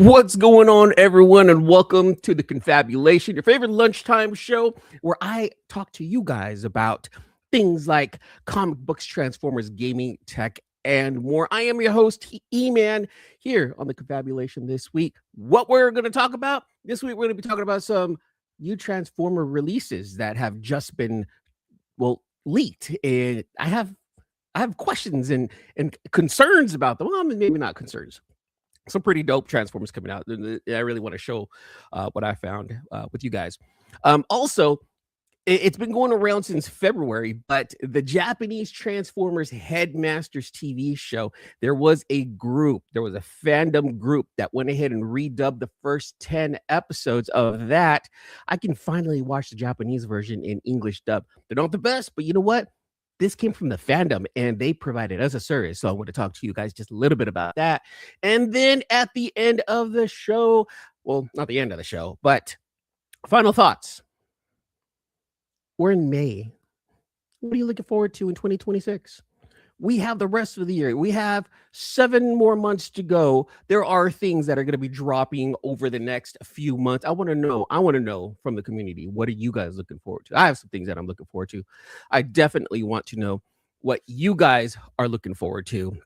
What's going on, everyone, and welcome to the Confabulation, your favorite lunchtime show where I talk to you guys about things like comic books, Transformers, gaming, tech, and more. I am your host, E-Man, here on the Confabulation this week. What we're going to talk about this week, we're going to be talking about some new Transformer releases that have just been, leaked. And I have questions and concerns about them. Well, maybe not concerns. Some pretty dope Transformers coming out. I really want to show what I found with you guys. Also, it's been going around since February, but the Japanese Transformers Headmasters TV show, there was a fandom group that went ahead and redubbed the first 10 episodes of that. I can finally watch the Japanese version in English dub. They're not the best, but you know what? This came from the fandom and they provided us a service. So I want to talk to you guys just a little bit about that. And then at the end of the show, well, not the end of the show, but final thoughts. We're in May. What are you looking forward to in 2026? We have the rest of the year. We have 7 more months to go. There are things that are going to be dropping over the next few months. I want to know from the community, what are you guys looking forward to? I have some things that I'm looking forward to. I definitely want to know what you guys are looking forward to.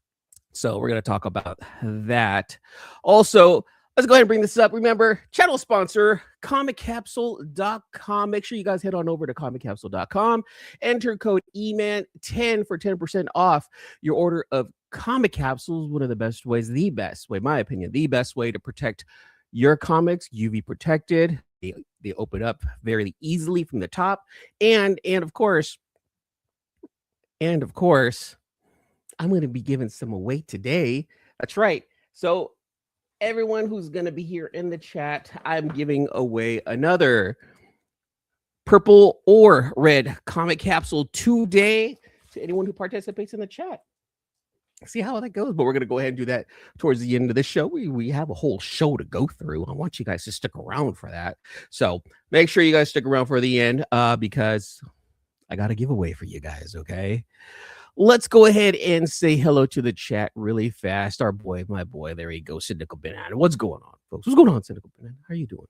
So we're going to talk about that. Also, let's go ahead and bring this up. Remember, channel sponsor, comiccapsule.com. Make sure you guys head on over to comiccapsule.com. Enter code EMAN10 for 10% off your order of comic capsules. One of the best ways, in my opinion, the best way to protect your comics, UV protected. They open up very easily from the top. And of course, I'm going to be giving some away today. That's right. So everyone who's going to be here in the chat, I'm giving away another purple or red comic capsule today to anyone who participates in the chat. See how that goes, but we're going to go ahead and do that towards the end of the show. We have a whole show to go through. I want you guys to stick around for that. So make sure you guys stick around for the end because I got a giveaway for you guys, okay? Let's go ahead and say hello to the chat really fast. My boy, there he goes, Cynical Banana. What's going on, folks? What's going on, Cynical Banana? How are you doing?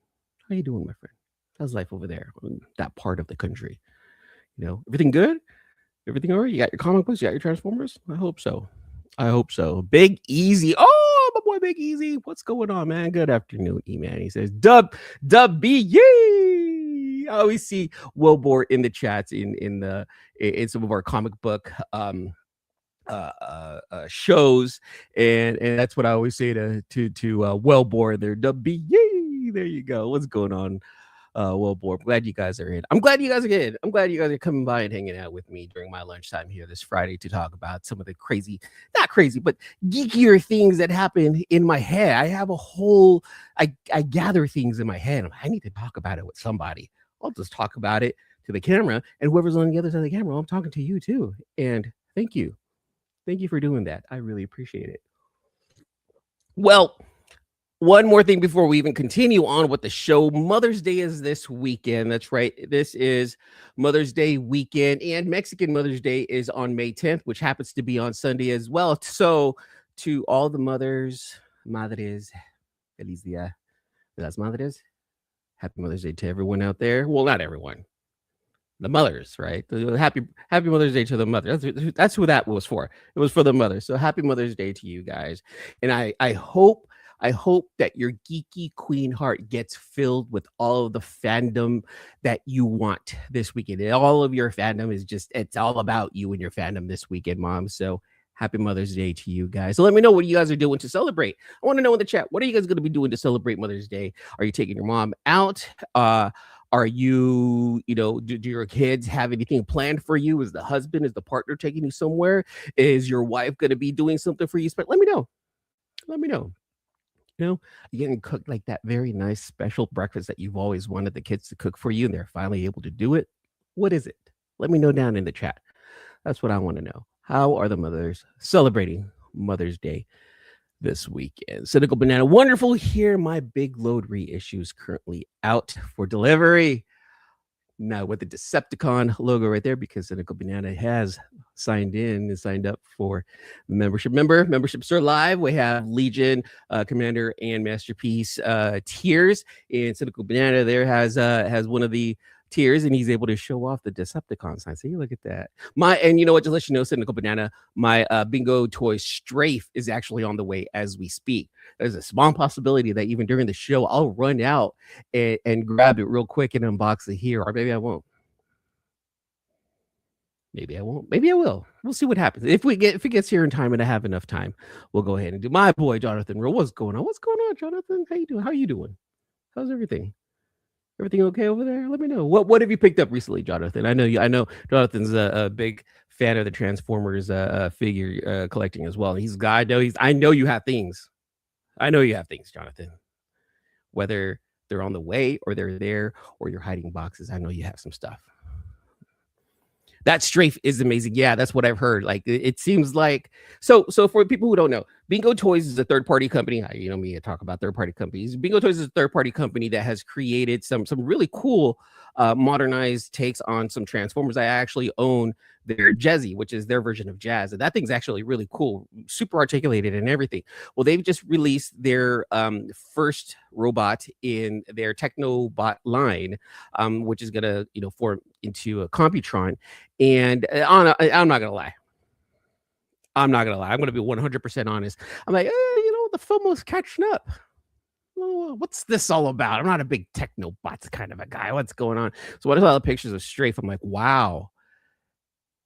How are you doing, my friend? How's life over there in that part of the country? You know, everything good? Everything all right? You got your comic books? You got your Transformers? I hope so. Big Easy. Oh, my boy, Big Easy. What's going on, man? Good afternoon, E-Man. He says, Dub B, yay! I always see Wilbur in the chats in some of our comic book shows, and that's what I always say to Wilbur there. Dub B, yay! There you go. What's going on? Wilbur, glad you guys are in. I'm glad you guys are in. I'm glad you guys are coming by and hanging out with me during my lunchtime here this Friday to talk about some of the not crazy, but geekier things that happen in my head. I have I gather things in my head. I need to talk about it with somebody. I'll just talk about it to the camera, and whoever's on the other side of the camera, I'm talking to you too. And thank you for doing that. I really appreciate it. Well, one more thing before we even continue on with the show. Mother's Day is this weekend. That's right. This is Mother's Day weekend, and Mexican Mother's Day is on May 10th, which happens to be on Sunday as well. So to all the madres, feliz dia de las madres. Happy Mother's Day to everyone out there. Well, not everyone. The mothers, right? Happy Mother's Day to the mother. That's who that was for. It was for the mother. So happy Mother's Day to you guys. And I hope that your geeky queen heart gets filled with all of the fandom that you want this weekend. And all of your fandom is it's all about you and your fandom this weekend, Mom. So happy Mother's Day to you guys. So let me know what you guys are doing to celebrate. I want to know in the chat, what are you guys going to be doing to celebrate Mother's Day? Are you taking your mom out? Are you, do your kids have anything planned for you? Is the partner taking you somewhere? Is your wife going to be doing something for you? Let me know. You're getting cooked like that very nice special breakfast that you've always wanted the kids to cook for you, and they're finally able to do it. What is it? Let me know down in the chat. That's what I want to know. How are the mothers celebrating Mother's Day this weekend? Cynical Banana, wonderful here. My big load reissue is currently out for delivery. Now with the Decepticon logo right there, because Cynical Banana has signed in and signed up for membership. Memberships are live. We have Legion, Commander, and Masterpiece tiers. And Cynical Banana there has one of the tiers, and he's able to show off the Decepticon sign. See, look at that. And you know what? Just let you know, Cynical Banana, my bingo toy Strafe is actually on the way as we speak. There's a small possibility that even during the show, I'll run out and grab it real quick and unbox it here, or maybe I won't. Maybe I won't. Maybe I will. We'll see what happens. If it gets here in time and I have enough time, we'll go ahead and do. My boy Jonathan Rowe, what's going on? What's going on, Jonathan? How you doing? How you doing? How's everything? Everything okay over there? Let me know. What have you picked up recently, Jonathan? I know Jonathan's a big fan of the Transformers figure collecting as well. I know you have things. I know you have things, Jonathan. Whether they're on the way or they're there or you're hiding boxes, I know you have some stuff. That Strafe is amazing. Yeah, that's what I've heard. Like it seems like so for people who don't know, Bingo Toys is a third-party company. You know me, I talk about third-party companies. Bingo Toys is a third-party company that has created some really cool modernized takes on some Transformers. I actually own their Jezzy, which is their version of Jazz. And that thing's actually really cool, super articulated and everything. Well, they've just released their first robot in their Technobot line, which is gonna form into a Computron. And I'm not gonna lie. I'm gonna be 100% honest. I'm like, the film was catching up. What's this all about? I'm not a big Technobots kind of a guy. What's going on? So when I saw the pictures of Strafe, I'm like, wow,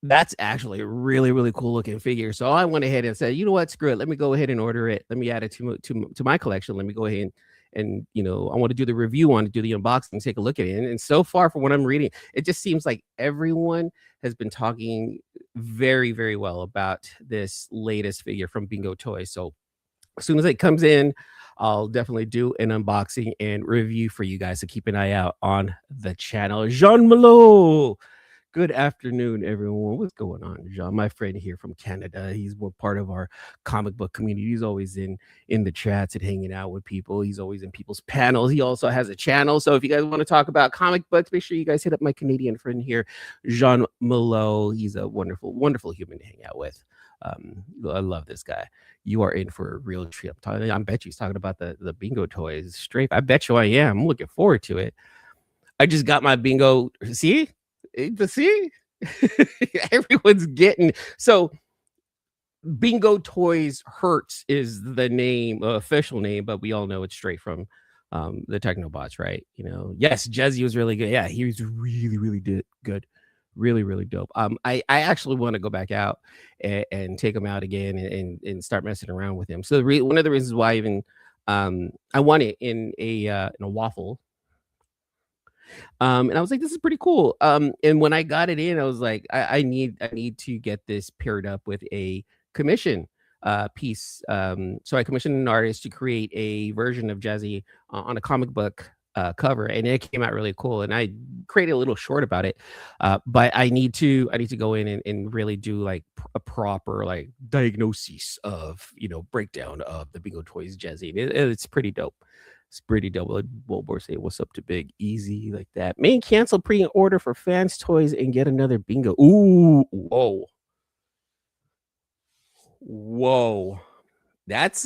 that's actually a really, really cool looking figure. So I went ahead and said, you know what, screw it. Let me go ahead and order it. Let me add it to my collection. Let me go ahead and I want to do the review on it, do the unboxing, take a look at it. And so far, from what I'm reading, it just seems like everyone has been talking very, very well about this latest figure from Bingo Toys. So as soon as it comes in, I'll definitely do an unboxing and review for you guys. So keep an eye out on the channel. Jean Malo. Good afternoon, everyone. What's going on, Jean? My friend here from Canada. He's part of our comic book community. He's always in the chats and hanging out with people. He's always in people's panels. He also has a channel. So if you guys want to talk about comic books, make sure you guys hit up my Canadian friend here, Jean Malo. He's a wonderful, wonderful human to hang out with. I love this guy. You are in for a real treat. I bet you he's talking about the Bingo Toys Strafe. I bet you I am. I'm looking forward to it. I just got my Bingo. See? Everyone's getting so Bingo Toys Herz is the name, official name, but we all know it's straight from the Technobots, right? Yes, Jezzy was really good. Yeah, he was really good, really dope. I actually want to go back out and take him out again and start messing around with him. So one of the reasons why even I want it in a waffle. And I was like, this is pretty cool. And when I got it in, I was like, I need to get this paired up with a commission piece. So I commissioned an artist to create a version of Jazzy on a comic book cover, and it came out really cool. And I created a little short about it. But I need to go in and really do like a proper like diagnosis of breakdown of the Bingo Toys Jazzy. It's pretty dope. It's pretty dope. Wilbur say, what's up to Big Easy like that. May cancel pre-order for Fans Toys and get another bingo. Ooh, whoa. That's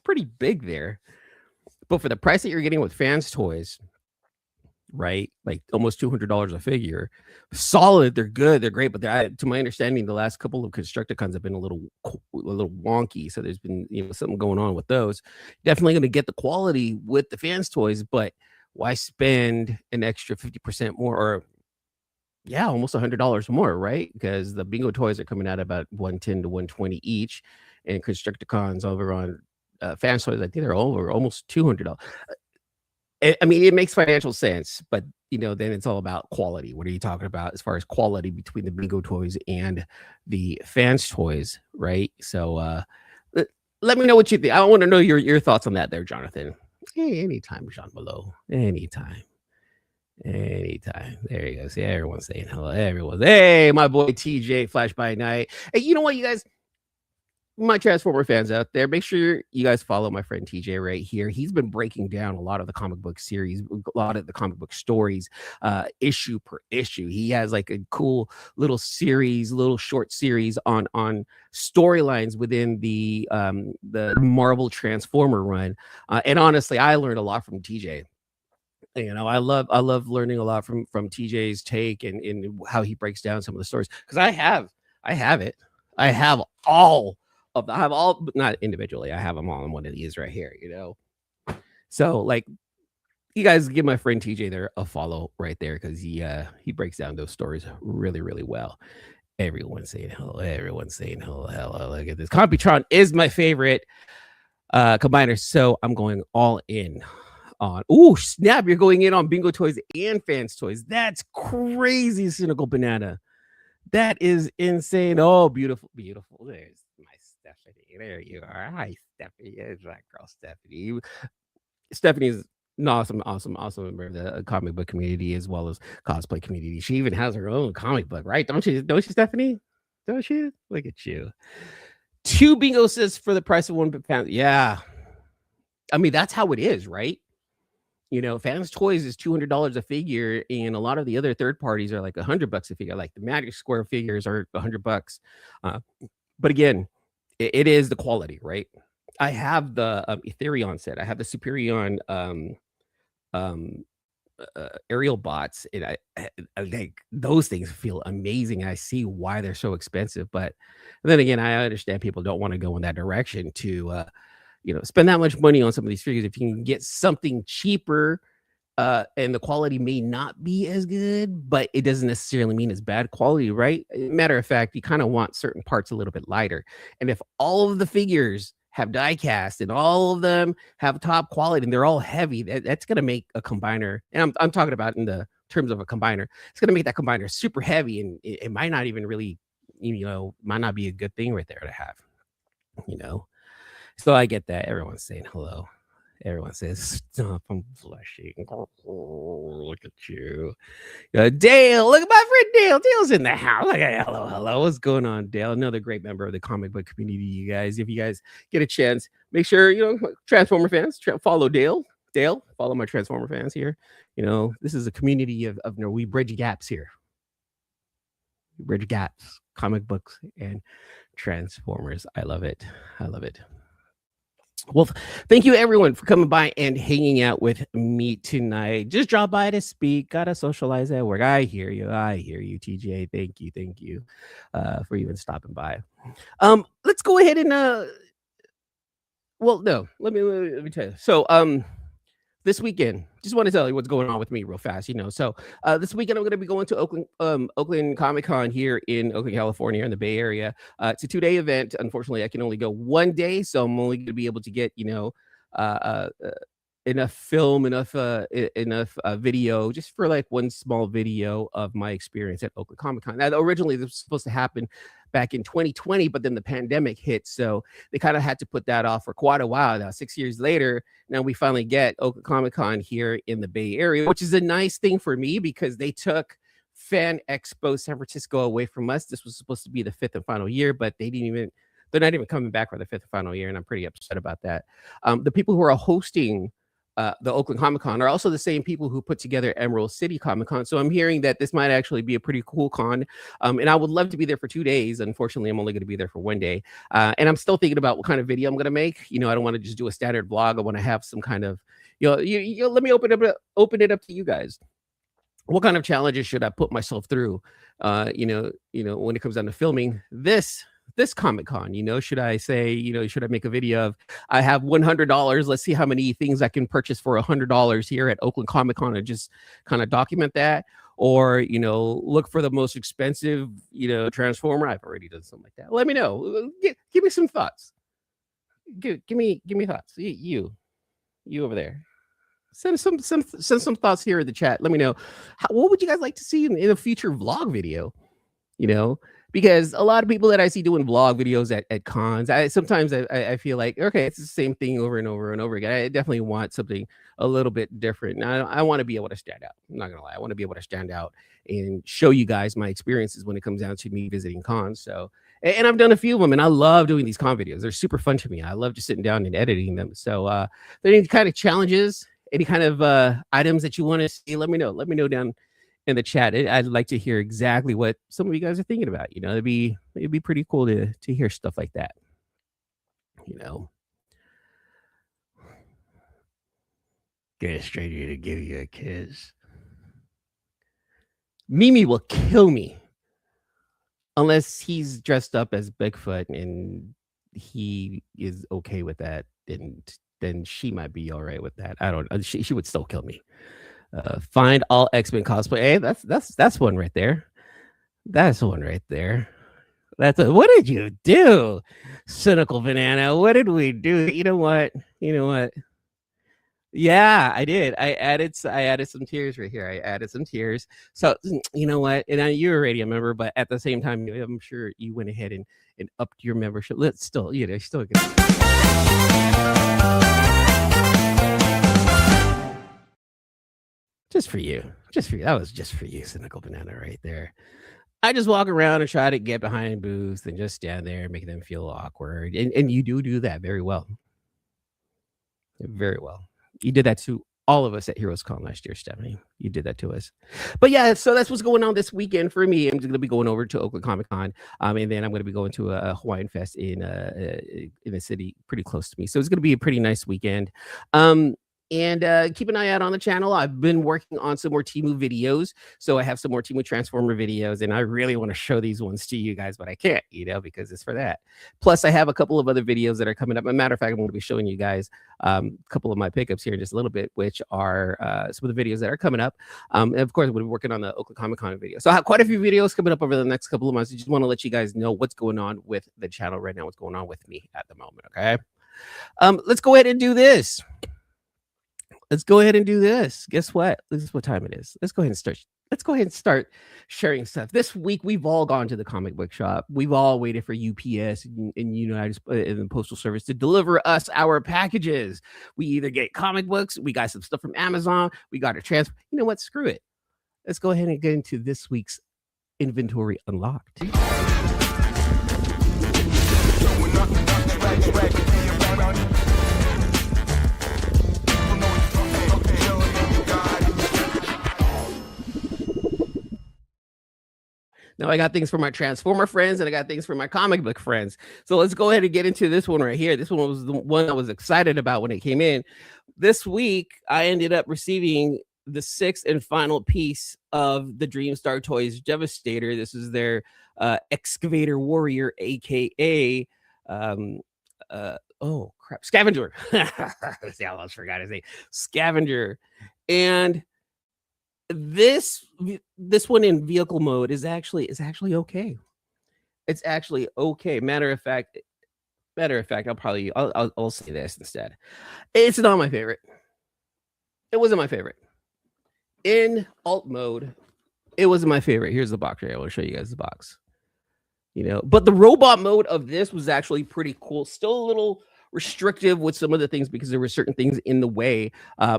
pretty big there. But for the price that you're getting with Fans Toys, right? Like almost $200 a figure. Solid, they're good, they're great, but to my understanding, the last couple of Constructicons have been a little wonky. So there's been something going on with those. Definitely going to get the quality with the Fans Toys, but why spend an extra 50% more, or almost $100 more, right? Because the Bingo Toys are coming out about $110 to $120 each, and Constructicons over on Fans Toys, I think they're over almost $200. I mean, it makes financial sense, but then it's all about quality. What are you talking about as far as quality between the Bingo Toys and the Fans Toys, right? So let me know what you think. I want to know your thoughts on that there, Jonathan. Hey, anytime, Jean Below. Anytime. There you go. See, everyone's saying hello. Hey, my boy TJ, Flash by Night. Hey, you know what, you guys? my Transformer fans out there, make sure you guys follow my friend TJ right here. He's been breaking down a lot of the comic book series, a lot of the comic book stories, issue per issue. He has like a cool little series, little short series on storylines within the Marvel Transformer run. And honestly, I learned a lot from TJ. You know, I love learning a lot from TJ's take and how he breaks down some of the stories, because I have it. I have all of I have all, but not individually. I have them all in one of these right here, you know. So like, you guys give my friend TJ there a follow right there, because he breaks down those stories really, really well. Everyone's saying hello. Everyone's saying hello. Hello. Look at this. Computron is my favorite combiner, so I'm going all in on. Ooh, snap! You're going in on Bingo Toys and Fans Toys. That's crazy, Cynical Banana. That is insane. Oh, beautiful, beautiful. There's my Stephanie. There you are. Hi, Stephanie. There's that girl, Stephanie. Stephanie is an awesome member of the comic book community as well as cosplay community. She even has her own comic book, right? Don't you, Stephanie? Don't you? Look at you. 2 bingo says for the price of 1 pound. Yeah. I mean, that's how it is, right? You know, Fans Toys is $200 a figure, and a lot of the other third parties are like $100 a figure. Like the Magic Square figures are $100. But again, it is the quality, right? I have the Ethereon set. I have the Superion aerial bots, and I like those things feel amazing. I see why they're so expensive, but then again, I understand people don't want to go in that direction to you know, spend that much money on some of these figures. If you can get something cheaper, and the quality may not be as good, but it doesn't necessarily mean it's bad quality, right? Matter of fact, you kind of want certain parts a little bit lighter. And if all of the figures have die cast and all of them have top quality and they're all heavy, that's going to make a combiner. And I'm talking about in the terms of a combiner. It's going to make that combiner super heavy, and it might not even really, you know, might not be a good thing right there to have, you know? So I get that. Everyone's saying hello. Everyone says, stop, I'm blushing. Oh, look at you. Dale, look at my friend Dale. Dale's in the house. Like, hello. What's going on, Dale? Another great member of the comic book community, you guys. If you guys get a chance, make sure, you know, Transformer fans, follow Dale. Dale, follow my Transformer fans here. You know, this is a community of we bridge gaps here. We bridge gaps, comic books and Transformers. I love it. I love it. Well, thank you everyone for coming by and hanging out with me tonight. Just drop by to speak. Gotta socialize at work. I hear you, TJ. Thank you for even stopping by. Let's go ahead and well, no, let me tell you. So this weekend, just want to tell you what's going on with me real fast, you know. So this weekend I'm going to be going to Oakland Comic-Con here in Oakland, California, in the Bay Area. It's a 2-day event. Unfortunately, I can only go 1 day, so I'm only going to be able to get, you know, enough film, enough video, just for like one small video of my experience at Oakland Comic-Con. Now, originally this was supposed to happen back in 2020, but then the pandemic hit, so they kind of had to put that off for quite a while. Now 6 years later, now we finally get Oakland Comic-Con here in the Bay Area, which is a nice thing for me because they took Fan Expo San Francisco away from us. This was supposed to be the 5th and final year, but they're not even coming back for the 5th and final year, and I'm pretty upset about that. The people who are hosting the Oakland Comic-Con are also the same people who put together Emerald City Comic-Con. So I'm hearing that this might actually be a pretty cool con. And I would love to be there for 2 days. Unfortunately, I'm only going to be there for 1 day. And I'm still thinking about what kind of video I'm going to make. You know, I don't want to just do a standard vlog. I want to have some kind of, you know, let me open it up to you guys. What kind of challenges should I put myself through? You know, when it comes down to filming this Comic-Con, you know, should I say, you know, should I make a video of, I have $100, let's see how many things I can purchase for $100 here at Oakland Comic-Con, and just kind of document that? Or, you know, look for the most expensive, you know, Transformer. I've already done something like that. Let me know. Give me some thoughts. Give me thoughts. You over there. Send some thoughts here in the chat. Let me know. What would you guys like to see in a future vlog video? You know, because a lot of people that I see doing vlog videos at cons, sometimes I feel like, okay, it's the same thing over and over and over again. I definitely want something a little bit different. Now, I want to be able to stand out. I'm not gonna lie. I want to be able to stand out and show you guys my experiences when it comes down to me visiting cons. So And I've done a few of them, and I love doing these con videos. They're super fun to me. I love just sitting down and editing them. So if there are any kind of challenges, any kind of items that you want to see, let me know. Let me know down in the chat. I'd like to hear exactly what some of you guys are thinking about. It'd be pretty cool to hear stuff like that. Get a stranger to give you a kiss. Mimi will kill me unless he's dressed up as Bigfoot and he is okay with that. Then she might be all right with that. I don't know. She would still kill me. Find all X-Men cosplay. Hey, that's one right there. That's one right there. What did you do, cynical banana? What did we do? You know what? Yeah, I did. I added some tears right here. I added some tears. So you know what? And you're already a member, but at the same time, I'm sure you went ahead and upped your membership. Let's still, still good. Just for you. That was just for you, cynical banana right there. I just walk around and try to get behind booths and just stand there and make them feel awkward. And you do that very well. Very well. You did that to all of us at Heroes Con last year, Stephanie. You did that to us. But yeah, so that's what's going on this weekend for me. I'm going to be going over to Oakland Comic-Con, and then I'm going to be going to a Hawaiian Fest in a city pretty close to me. So it's going to be a pretty nice weekend. And keep an eye out on the channel. I've been working on some more Temu videos. So I have some more Temu Transformer videos, and I really want to show these ones to you guys, but I can't, because it's for that. Plus, I have a couple of other videos that are coming up. As a matter of fact, I'm going to be showing you guys a couple of my pickups here in just a little bit, which are some of the videos that are coming up. And of course, we'll be working on the Oakland Comic-Con video. So I have quite a few videos coming up over the next couple of months. I just want to let you guys know what's going on with the channel right now, what's going on with me at the moment, okay? Let's go ahead and do this. Guess what? This is what time it is. Let's go ahead and start sharing stuff. This week, we've all gone to the comic book shop. We've all waited for UPS and United and the Postal Service to deliver us our packages. We either get comic books, we got some stuff from Amazon, we got a transfer. You know what? Screw it. Let's go ahead and get into this week's inventory unlocked. Now I got things for my Transformer friends and I got things for my comic book friends. So let's go ahead and get into this one right here. This one was the one I was excited about when it came in. This week, I ended up receiving the 6th and final piece of the Dreamstar Toys Devastator. This is their Excavator Warrior, aka oh crap, Scavenger. See, I almost forgot his name. Scavenger. And this one in vehicle mode is actually okay. It's actually okay. Matter of fact, I'll say this instead. It's not my favorite. It wasn't my favorite. In alt mode, it wasn't my favorite. Here's the box right here. I want to show you guys the box. But the robot mode of this was actually pretty cool. Still a little restrictive with some of the things because there were certain things in the way.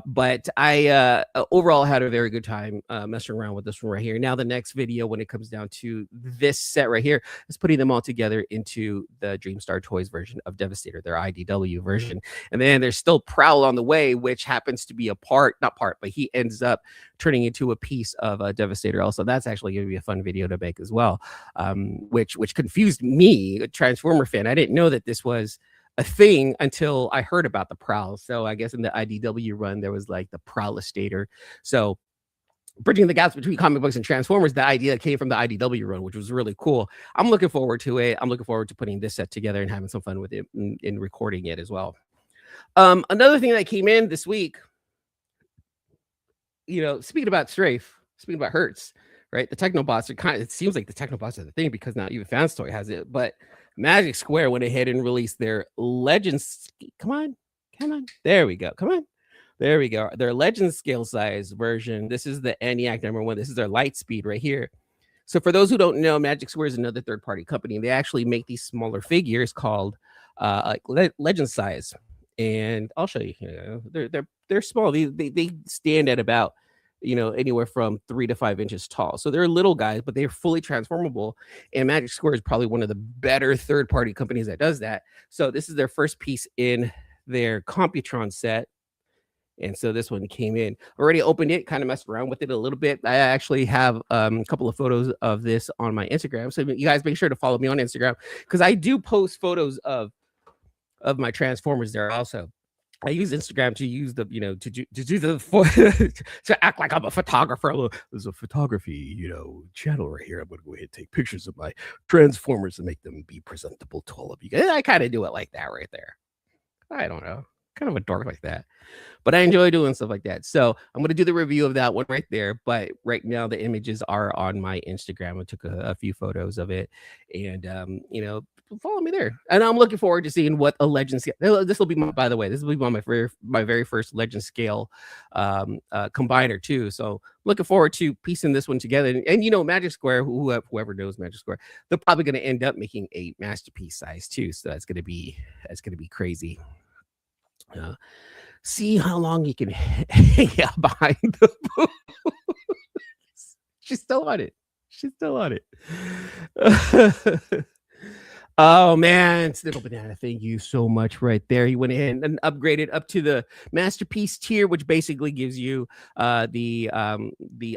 But I overall had a very good time messing around with this one right here. Now, the next video, when it comes down to this set right here, is putting them all together into the Dreamstar Toys version of Devastator, their IDW version. And then there's still Prowl on the way, which happens to be but he ends up turning into a piece of Devastator also. That's actually going to be a fun video to make as well, which confused me, a Transformer fan. I didn't know that this was a thing until I heard about the Prowl. So I guess in the IDW run, there was like the Prowlistator. So bridging the gaps between comic books and Transformers, the idea came from the IDW run, which was really cool. I'm looking forward to it. I'm looking forward to putting this set together and having some fun with it and recording it as well. Another thing that came in this week, speaking about Strafe, speaking about Herz, right? The Technobots are it seems like the Technobots are the thing because now even Fans Toy has it, but Magic Square went ahead and released their Legends. Come on. There we go. There we go. Their Legends scale size version. This is the Iniac #1. This is their light speed right here. So for those who don't know, Magic Square is another third-party company. And they actually make these smaller figures called Legend size. And I'll show you. They're small. They stand at about anywhere from 3 to 5 inches tall. So they're little guys, but they're fully transformable. And Magic Square is probably one of the better third-party companies that does that. So this is their first piece in their Computron set. And so this one came in. Already opened it, kind of messed around with it a little bit. I actually have a couple of photos of this on my Instagram. So you guys make sure to follow me on Instagram, because I do post photos of my Transformers there also. I use Instagram to use the, to do the to act like I'm a photographer. There's a photography, channel right here. I'm gonna go ahead and take pictures of my Transformers and make them be presentable to all of you guys. I kind of do it like that right there. I don't know, kind of a dork like that, but I enjoy doing stuff like that. So I'm going to do the review of that one right there. But right now the images are on my Instagram. I took a few photos of it, and follow me there. And I'm looking forward to seeing what a legend scale. This will be by the way, this will be my very first legend scale combiner too. So looking forward to piecing this one together. And Magic Square, whoever knows Magic Square, they're probably going to end up making a masterpiece size too. So that's going to be crazy. See how long you can hang out behind the booth. She's still on it. Oh man, Snickle Banana, thank you so much right there. He went ahead and upgraded up to the masterpiece tier, which basically gives you the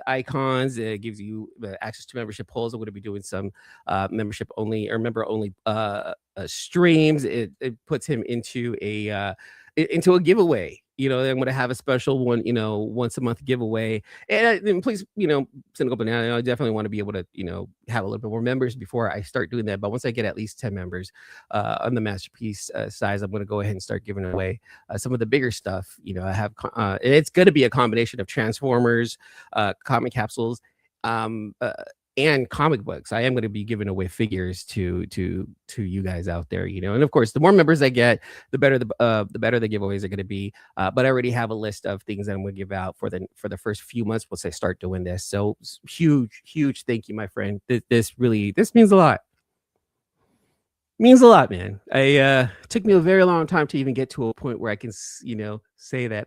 icons. It gives you access to membership polls. I'm going to be doing some membership only or member only streams. It puts him into a giveaway. I'm going to have a special one, once a month giveaway. And please, Cynical Banana, I definitely want to be able to, have a little bit more members before I start doing that. But once I get at least 10 members on the masterpiece size, I'm going to go ahead and start giving away some of the bigger stuff. I have, it's going to be a combination of Transformers, comic capsules, and comic books. I am going to be giving away figures to you guys out there, and of course, the more members I get, the better the giveaways are going to be. But I already have a list of things that I'm going to give out for the first few months once I start doing this. So huge thank you, my friend. This means a lot. Means a lot, man. It took me a very long time to even get to a point where I can, say that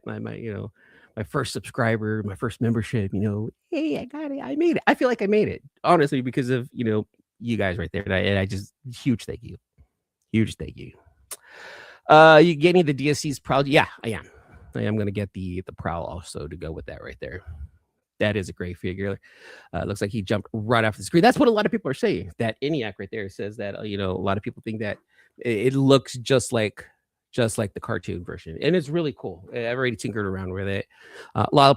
my first subscriber, my first membership, hey, I got it. I made it. I feel like I made it, honestly, because of, you guys right there. And I just, huge thank you. Huge thank you. You getting the DSC's Prowl? Yeah, I am. I am going to get the Prowl also to go with that right there. That is a great figure. Looks like he jumped right off the screen. That's what a lot of people are saying. That Iniac right there says that, a lot of people think that it looks just like the cartoon version, and it's really cool. I've already tinkered around with it. A lot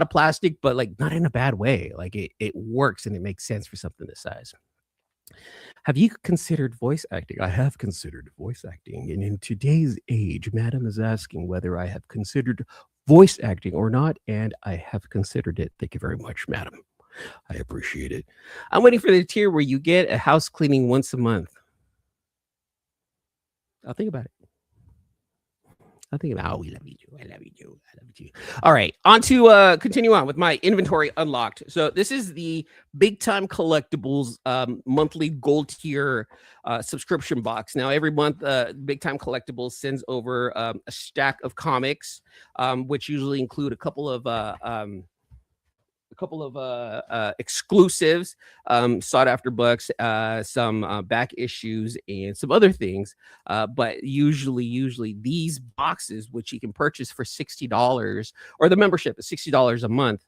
of plastic, but like not in a bad way. Like it works and it makes sense for something this size. Have you considered voice acting? I have considered voice acting, and in today's age, Madam is asking whether I have considered voice acting or not, and I have considered it. Thank you very much, Madam. I appreciate it. I'm waiting for the tier where you get a house cleaning once a month. I'll think about it. We love you. I love you. All right, on to continue on with my inventory unlocked. So this is the Big Time Collectibles monthly gold tier subscription box. Now every month, Big Time Collectibles sends over a stack of comics, which usually include a couple of exclusives, sought after books, some back issues, and some other things. But usually these boxes, which you can purchase for $60, or the membership is $60 a month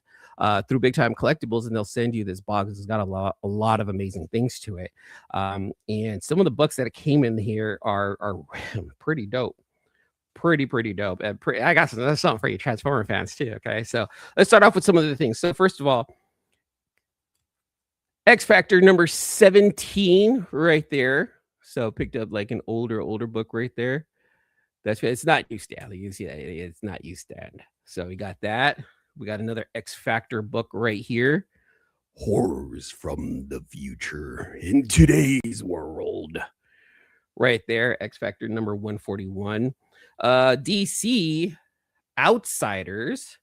through Big Time Collectibles, and they'll send you this box. It's got a lot of amazing things to it. And some of the books that came in here are pretty dope. Pretty dope. And I got something for you Transformer fans too. Okay, so let's start off with some of the things. So first of all, X Factor number 17 right there. So picked up like an older book right there. It's not you, Stanley. You see that it's not you, Stan. So we got that. We got another X Factor book right here. Horrors from the future in today's world. Right there, X Factor number 141. DC Outsiders.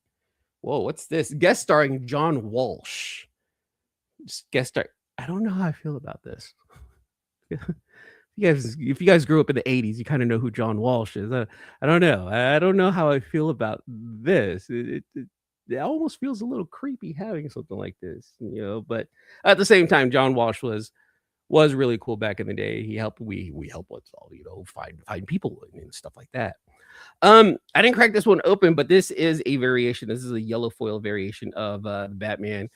Whoa, what's this? Guest starring John Walsh. Guest star. I don't know how I feel about this. If you guys grew up in the 80s, you kind of know who John Walsh is. I don't know. I don't know how I feel about this. it almost feels a little creepy having something like this, but at the same time, John Walsh was really cool back in the day. He helped we helped us all, find people and stuff like that. I didn't crack this one open, but this is a variation. This is a yellow foil variation of Batman,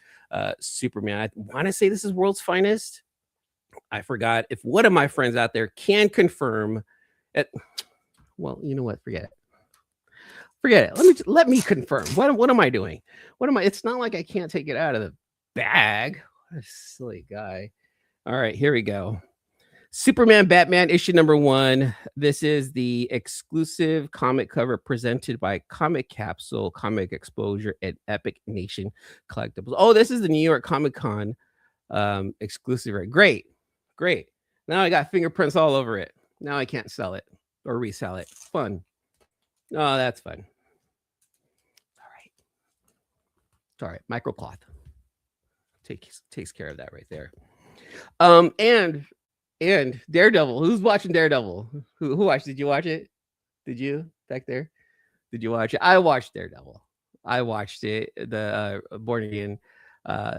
Superman. I want to say this is World's Finest. I forgot. If one of my friends out there can confirm it, well, you know what? Forget it. Let me confirm. What am I doing? It's not like I can't take it out of the bag. What a silly guy. All right, here we go. Superman Batman issue number 1. This is the exclusive comic cover presented by Comic Capsule, Comic Exposure, and Epic Nation Collectibles. Oh, this is the New York Comic-Con exclusive. Right? Great. Now I got fingerprints all over it. Now I can't sell it or resell it. Fun. Oh, that's fun. All right. Microcloth takes care of that right there. And Daredevil. Who's watching Daredevil? Who watched? Did you watch it? Did you back there? Did you watch it? I watched Daredevil. I watched it. The Born Again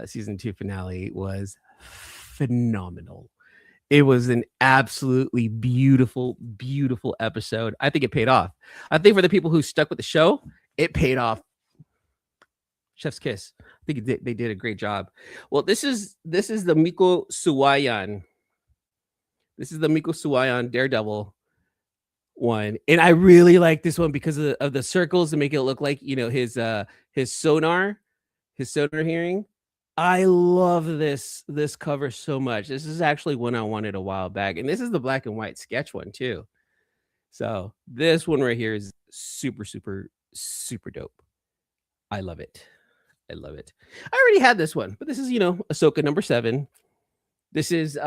season 2 finale was phenomenal. It was an absolutely beautiful, beautiful episode. I think it paid off. I think for the people who stuck with the show, it paid off. Chef's kiss. I think they did a great job. Well, this is the Miko Suwayan. This is the Miko Suwayan Daredevil one, and I really like this one because of the circles to make it look like his sonar hearing. I love this cover so much. This is actually one I wanted a while back, and this is the black and white sketch one too. So this one right here is super, super, super dope. I love it. I already had this one, but this is Ahsoka number 7. This is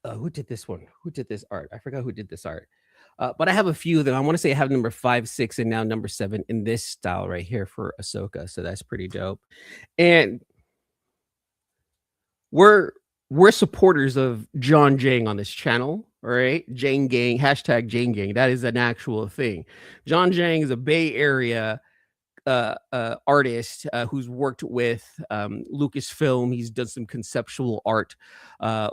who did this one? Who did this art? I forgot who did this art. But I have a few of them. I want to say I have number 5, 6, and now number 7 in this style right here for Ahsoka. So that's pretty dope. And we're supporters of John Jang on this channel. All right. Jang Gang, hashtag Jang Gang. That is an actual thing. John Jang is a Bay Area artist who's worked with Lucasfilm. He's done some conceptual art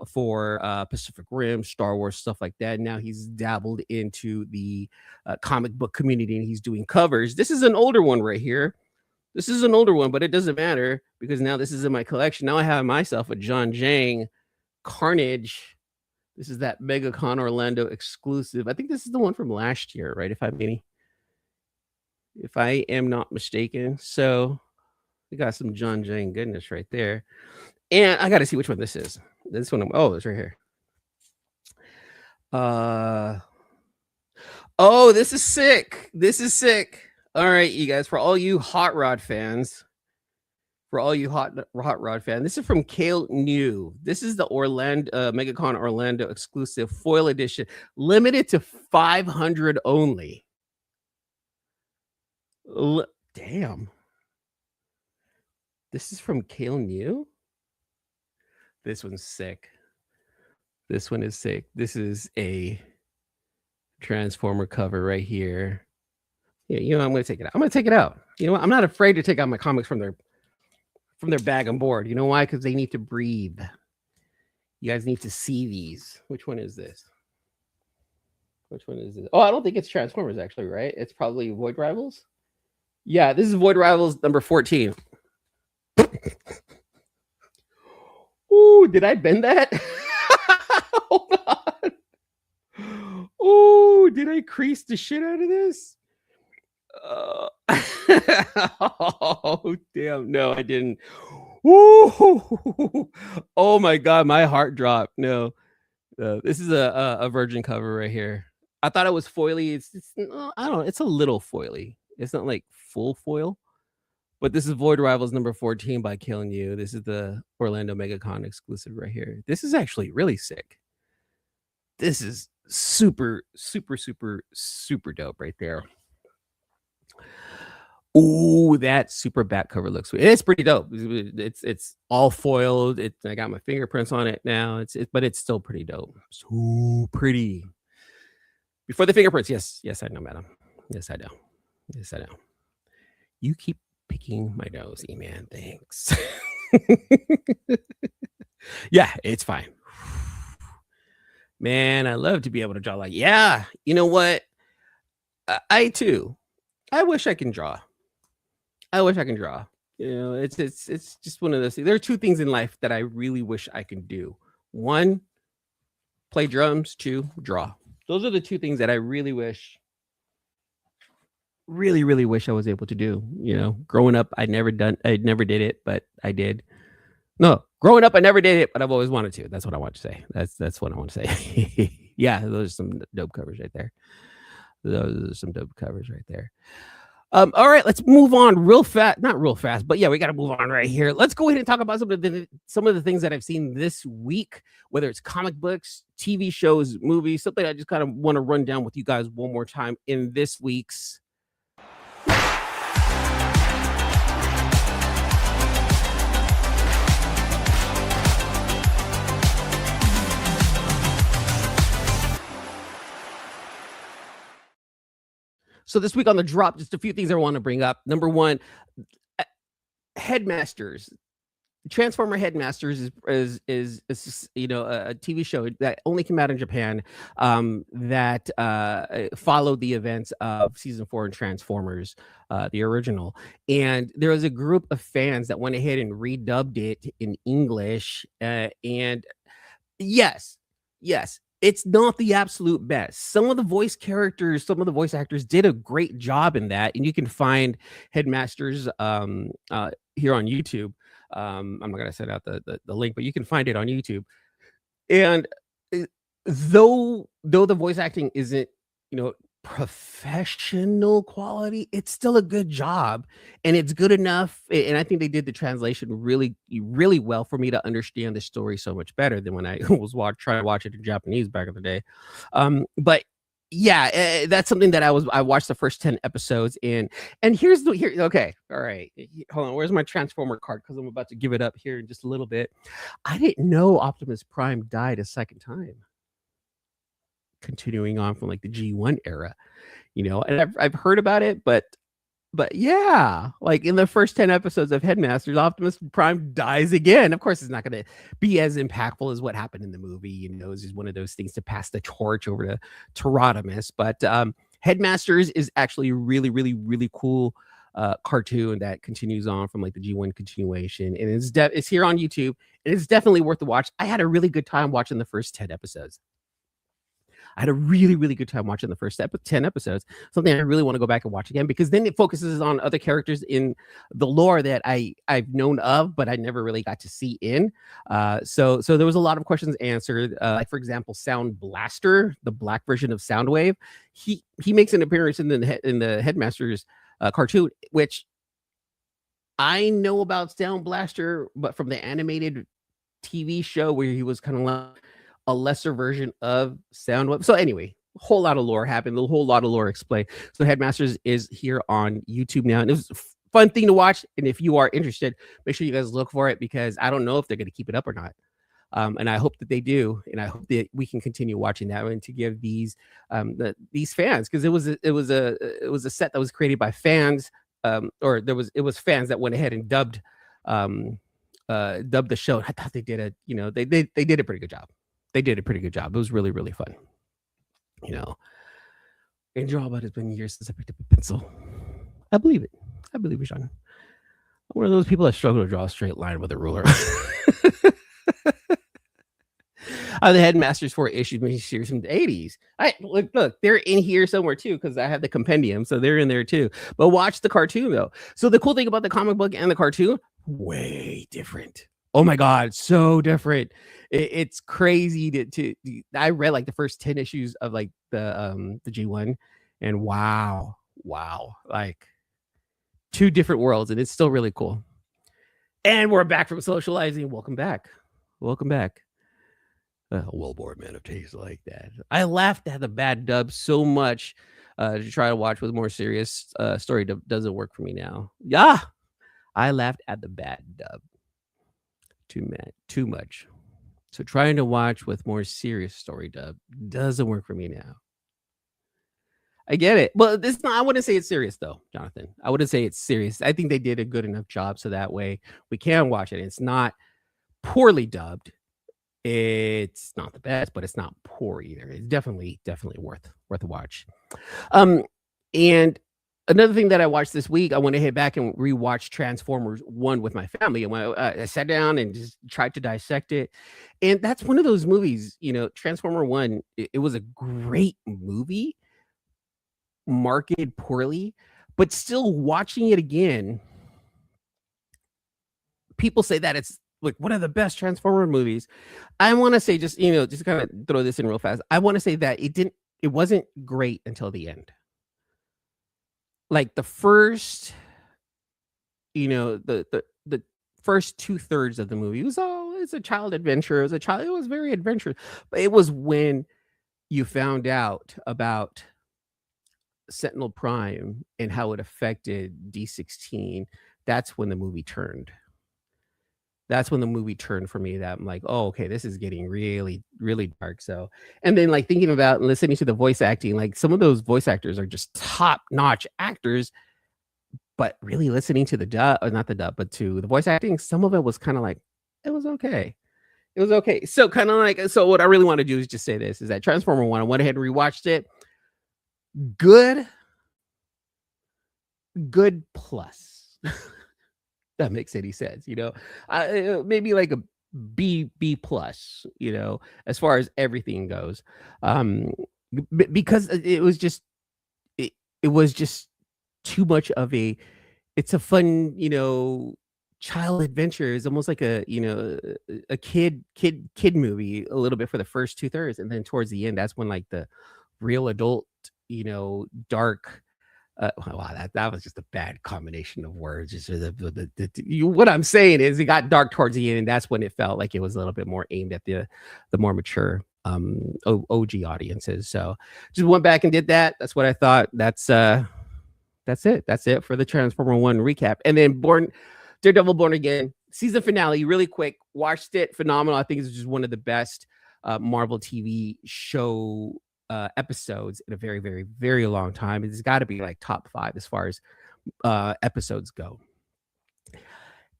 for Pacific Rim, Star Wars, stuff like that. Now he's dabbled into the comic book community and he's doing covers. This is an older one right here. This is an older one, but it doesn't matter because now this is in my collection. Now I have myself a John Jang Carnage. This is that MegaCon Orlando exclusive. I think this is the one from last year, right? If I am not mistaken. So we got some John Jang goodness right there. And I got to see which one this is. This one, it's right here. Oh, this is sick. All right, you guys, for all you hot rod fans, this is from Kale New. This is the Orlando MegaCon Orlando exclusive foil edition, limited to 500 only. Damn. This is from Kale New. This one's sick. This one is sick. This is a Transformer cover right here. Yeah, I'm gonna take it out. I'm gonna take it out. You know what? I'm not afraid to take out my comics from their bag and board. You know why? Because they need to breathe. You guys need to see these. Which one is this? Oh, I don't think it's Transformers actually, right? It's probably Void Rivals. Yeah, this is Void Rivals number 14. Ooh, did I bend that? Hold on. Ooh, did I crease the shit out of this? Oh, damn. No, I didn't. Ooh. Oh, my God. My heart dropped. No. This is a virgin cover right here. I thought it was foily. It's I don't know. It's a little foily. It's not like full foil, but this is Void Rivals number 14 by Kale New. This is the Orlando MegaCon exclusive right here. This is actually really sick. This is super, super, super, super dope right there. Ooh, that super back cover looks sweet. It's pretty dope. It's all foiled. I got my fingerprints on it now. But it's still pretty dope. So pretty. Before the fingerprints, yes, I know, madam. Yes, I know. You keep picking my nose, E-Man. Thanks. Yeah, it's fine. Man, I love to be able to draw like, yeah, you know what? I too. I wish I can draw. I wish I can draw. You know, it's just one of those things. There are two things in life that I really wish I could do. One, play drums. Two, draw. Those are the two things that I really wish I was able to do. You know, growing up, I never did it, but I did. No, growing up, I never did it, but I've always wanted to. That's what I want to say. That's what I want to say. Yeah, those are some dope covers right there. Those are some dope covers right there. All right, let's move on real fast. Not real fast, but yeah, we got to move on right here. Let's go ahead and talk about some of the things that I've seen this week, whether it's comic books, TV shows, movies, something I just kind of want to run down with you guys one more time in this week's. So this week on the drop, just a few things I want to bring up. Number one, Headmasters. Transformer Headmasters is you know, a TV show that only came out in Japan, that followed the events of season 4 in Transformers, the original. And there was a group of fans that went ahead and redubbed it in English. And yes, it's not the absolute best. Some of the voice characters, some of the voice actors did a great job in that, and you can find Headmasters here on YouTube. I'm not gonna send out the link, but you can find it on YouTube. And though the voice acting isn't, you know, professional quality, it's still a good job, and it's good enough. And I think they did the translation really well for me to understand the story so much better than when I was trying to watch it in Japanese back in the day. But yeah, that's something that I watched the first 10 episodes in. And okay, all right, hold on, where's my Transformer card, because I'm about to give it up here in just a little bit. I didn't know Optimus Prime died a second time, continuing on from like the G1 era, you know. And I've heard about it, but yeah, like in the first 10 episodes of Headmasters, Optimus Prime dies again. Of course, it's not going to be as impactful as what happened in the movie. You know, it's just one of those things to pass the torch over to Rodimus. But Headmasters is actually a really cool cartoon that continues on from like the G1 continuation, and it's here on YouTube, and it's definitely worth the watch. I had a really good time watching the first 10 episodes. I had a really good time watching the first 10 episodes, something I really want to go back and watch again, because then it focuses on other characters in the lore that I've known of, but I never really got to see in. So there was a lot of questions answered. Like, for example, Sound Blaster, the black version of Soundwave, he makes an appearance in the Headmasters cartoon, which I know about Sound Blaster, but from the animated TV show where he was kind of like a lesser version of Soundwave. So anyway, a whole lot of lore happened, a whole lot of lore explained. So Headmasters is here on YouTube now, and it was a fun thing to watch. And if you are interested, make sure you guys look for it, because I don't know if they're going to keep it up or not. And I hope that they do, and I hope that we can continue watching that one to give these fans, because it was a set that was created by fans, or it was fans that went ahead and dubbed the show. I thought they did they did a pretty good job. They did a pretty good job. It was really fun. You know, and draw, but it's been years since I picked up a pencil. I believe it, Sean. I'm one of those people that struggle to draw a straight line with a ruler. The Headmasters 4 issues miniseries from the 80s. Look, they're in here somewhere too, because I have the compendium, so they're in there too. But watch the cartoon though. So the cool thing about the comic book and the cartoon, way different. Oh my God, so different. It's crazy to I read like the first 10 issues of like the G1, and wow, like two different worlds, and it's still really cool. And we're back from socializing. Welcome back. Well-born man of taste like that. I laughed at the bad dub so much to try to watch with more serious story dub doesn't work for me now. Yeah, I laughed at the bad dub too much. So trying to watch with more serious story dub doesn't work for me now. I get it. Well, this not, I wouldn't say it's serious though, Jonathan. I wouldn't say it's serious. I think they did a good enough job so that way we can watch it. It's not poorly dubbed. It's not the best, but it's not poor either. It's definitely worth a watch. And another thing that I watched this week, I went to head back and rewatch Transformers One with my family, and when I sat down and just tried to dissect it, and that's one of those movies. You know, Transformer One. It was a great movie, marketed poorly, but still watching it again, people say that it's like one of the best Transformer movies. I want to say just kind of throw this in real fast. I want to say that it wasn't great until the end. Like the first, the first 2/3 of the movie it's a child adventure. It was very adventurous. But it was when you found out about Sentinel Prime and how it affected D16, that's when the movie turned. That's when the movie turned for me, that I'm like, oh, okay, this is getting really, really dark. So, and then like thinking about and listening to the voice acting, like some of those voice actors are just top-notch actors, but really listening to the dub, or not the dub, but to the voice acting, some of it was kind of like, it was okay. It was okay. So kind of like, so what I really want to do is just say this, is that Transformer 1, I went ahead and rewatched it. Good plus. That makes any sense, maybe like a B plus, as far as everything goes, because it was just too much of it's a fun, child adventure. It's almost like a kid movie a little bit for the first 2/3, and then towards the end, that's when like the real adult, dark. Wow, that was just a bad combination of words. Just what I'm saying is, it got dark towards the end, and that's when it felt like it was a little bit more aimed at the more mature OG audiences. So just went back and did that. That's what I thought. That's it. That's it for the Transformer One recap. And then Daredevil Born Again season finale, really quick. Watched it, phenomenal. I think it's just one of the best Marvel TV show episodes in a very, very, very long time. It's got to be like top 5 as far as episodes go.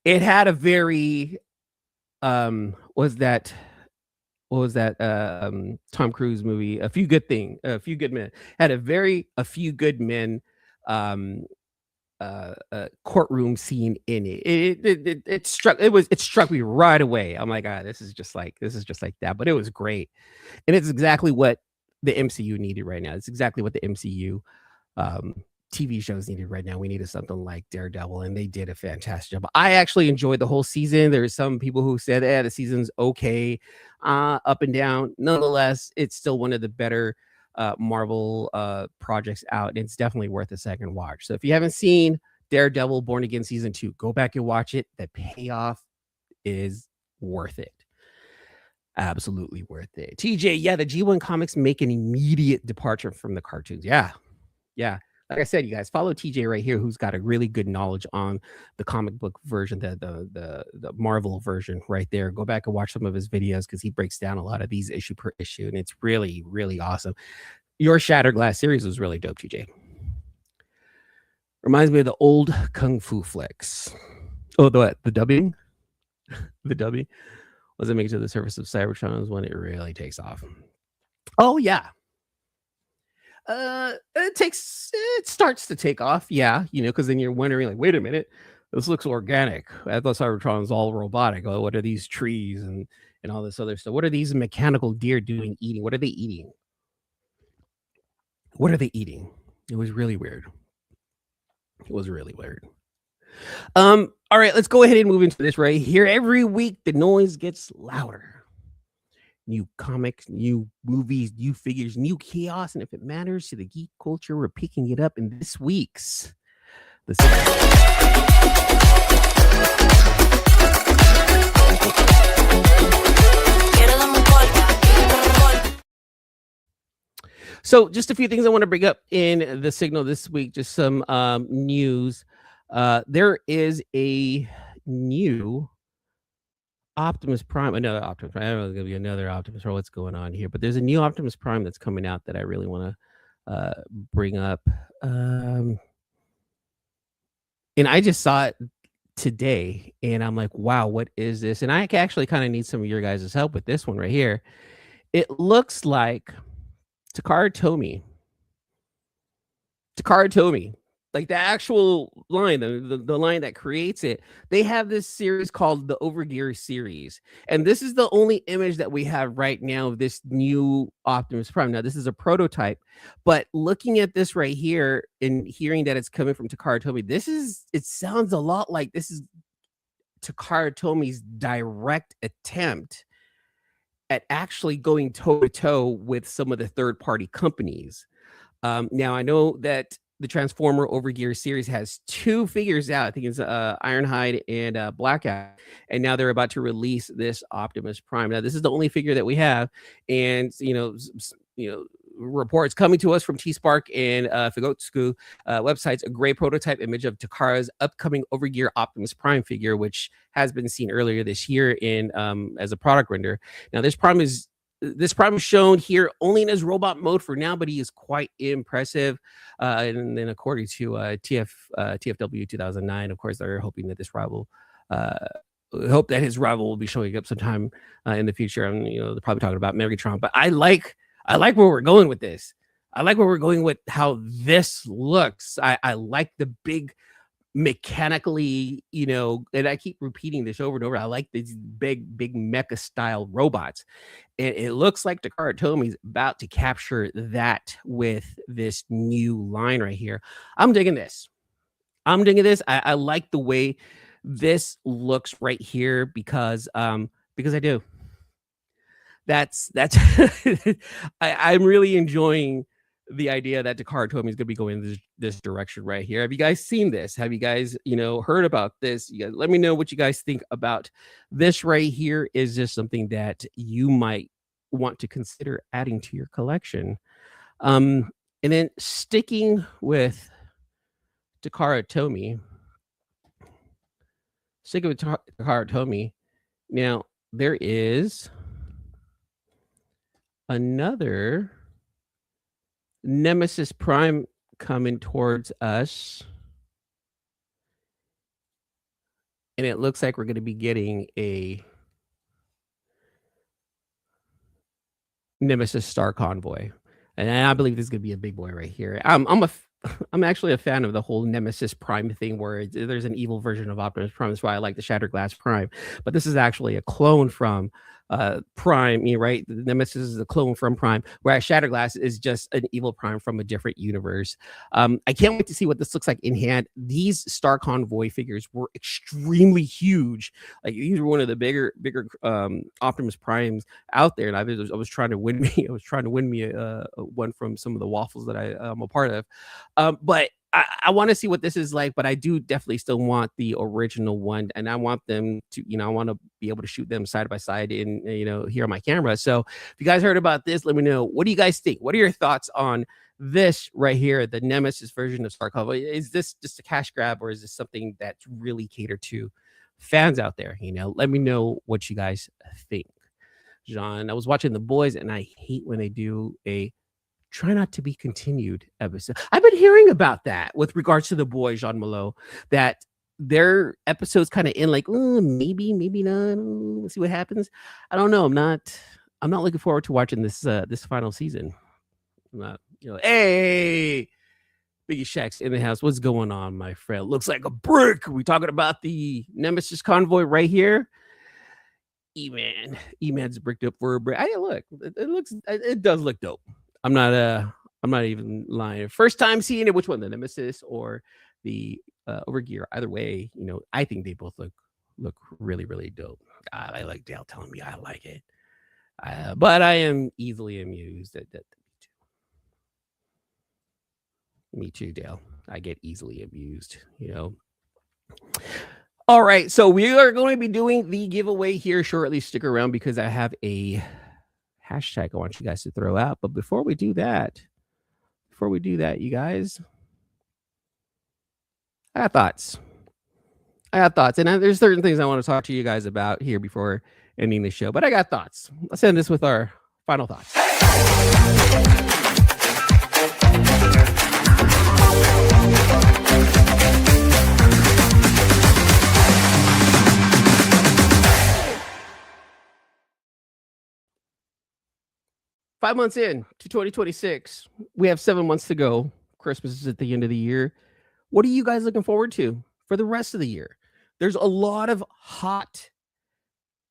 It had a very what was that Tom Cruise movie, A Few Good Men, had a Few Good Men courtroom scene in it. It struck me right away. I'm like, this is just like that. But it was great, and it's exactly what the MCU needed right now. It's exactly what the MCU TV shows needed right now. We needed something like Daredevil, and they did a fantastic job. I actually enjoyed the whole season. There's some people who said, the season's okay, up and down. Nonetheless, it's still one of the better Marvel projects out, and it's definitely worth a second watch. So if you haven't seen Daredevil Born Again season 2, go back and watch it. The payoff is worth it. Absolutely worth it. TJ, the G1 comics make an immediate departure from the cartoons. Yeah. Like I said, you guys follow TJ right here, who's got a really good knowledge on the comic book version, the Marvel version right there. Go back and watch some of his videos, because he breaks down a lot of these issue per issue, and it's really, really awesome. Your Shattered Glass series was really dope, TJ. Reminds me of the old Kung Fu flicks. Oh, the dubbing? The dubbing? Was it make it to the surface of Cybertron is when it really takes off. Oh, yeah. It starts to take off, because then you're wondering, like, wait a minute, this looks organic. I thought Cybertron was all robotic. Oh, what are these trees and all this other stuff? What are these mechanical deer eating? What are they eating? It was really weird. All right, let's go ahead and move into this right here. Every week, the noise gets louder. New comics, new movies, new figures, new chaos, and if it matters to the geek culture, we're picking it up in this week's So just a few things I want to bring up in the signal this week, just some news. There is a new Optimus Prime, another Optimus Prime. I don't know if it's going to be another Optimus or what's going on here, but there's a new Optimus Prime that's coming out that I really want bring up. And I just saw it today, and I'm like, wow, what is this? And I actually kind of need some of your guys' help with this one right here. It looks like Takara Tomy. Like the actual line, the line that creates it. They have this series called the Overgeer series, and this is the only image that we have right now of this new Optimus Prime. Now, this is a prototype, but looking at this right here and hearing that it's coming from Takara Tomy, it sounds a lot like this is Takara Tomy's direct attempt at actually going toe-to-toe with some of the third-party companies. Now, I know that the Transformer Overgear series has 2 figures out. I think it's Ironhide and Blackout. And now they're about to release this Optimus Prime. Now, this is the only figure that we have. And, reports coming to us from T-Spark and Figotsuku websites, a gray prototype image of Takara's upcoming Overgear Optimus Prime figure, which has been seen earlier this year in as a product render. Now, this Prime is shown here only in his robot mode for now, but he is quite impressive. And then according to TFW 2009, of course, they're hoping that this rival hope that his rival will be showing up sometime in the future. And they're probably talking about Megatron, but I like where we're going with this. I like where we're going with how this looks. I like the big mechanically, and I keep repeating this over and over. I like these big mecha style robots. And it looks like Takara Tomy's about to capture that with this new line right here. I'm digging this. I like the way this looks right here because I do. That's I'm really enjoying the idea that Takara Tomy is going to be going this direction right here. Have you guys seen this? Have you guys, heard about this? You guys, let me know what you guys think about this right here. Is this something that you might want to consider adding to your collection? And then sticking with Takara Tomy, now there is another Nemesis Prime coming towards us, and it looks like we're going to be getting a Nemesis Star Convoy, and I believe this is going to be a big boy right here. I'm actually a fan of the whole Nemesis Prime thing, where there's an evil version of Optimus Prime. That's why I like the Shatterglass Prime, but this is actually a clone from Prime, right? The Nemesis is a clone from Prime, whereas Shatterglass is just an evil Prime from a different universe. I can't wait to see what this looks like in hand. These Star Convoy figures were extremely huge. Like, these were one of the bigger Optimus Primes out there, and I was trying to win me. One from some of the waffles that I'm a part of. But I want to see what this is like, but I do definitely still want the original one, and I want them to, I want to be able to shoot them side by side in, here on my camera. So if you guys heard about this, let me know. What do you guys think? What are your thoughts on this right here, the Nemesis version of Star Convoy? Is this just a cash grab, or is this something that's really catered to fans out there? Let me know what you guys think. John, I was watching The Boys, and I hate when they do a try not to be continued episode. I've been hearing about that with regards to The Boys, Jean Malo, that their episodes kind of end like, maybe not. Let's see what happens. I don't know. I'm not looking forward to watching this final season. I'm not, hey, Biggie Shack's in the house. What's going on, my friend? Looks like a brick. We talking about the Nemesis Convoy right here. E-Man's bricked up for a brick. Look, it does look dope. I'm not even lying. First time seeing it. Which one, the Nemesis or the Overgear? Either way, I think they both look really, really dope. I like Dale telling me I like it, but I am easily amused. Me too, Dale. I get easily amused. All right, so we are going to be doing the giveaway here shortly. Stick around because I have a hashtag I want you guys to throw out. But before we do that, you guys, I have thoughts. And there's certain things I want to talk to you guys about here before ending the show. But I got thoughts. Let's end this with our final thoughts. 5 months in to 2026. We have 7 months to go. Christmas is at the end of the year. What are you guys looking forward to for the rest of the year? There's a lot of hot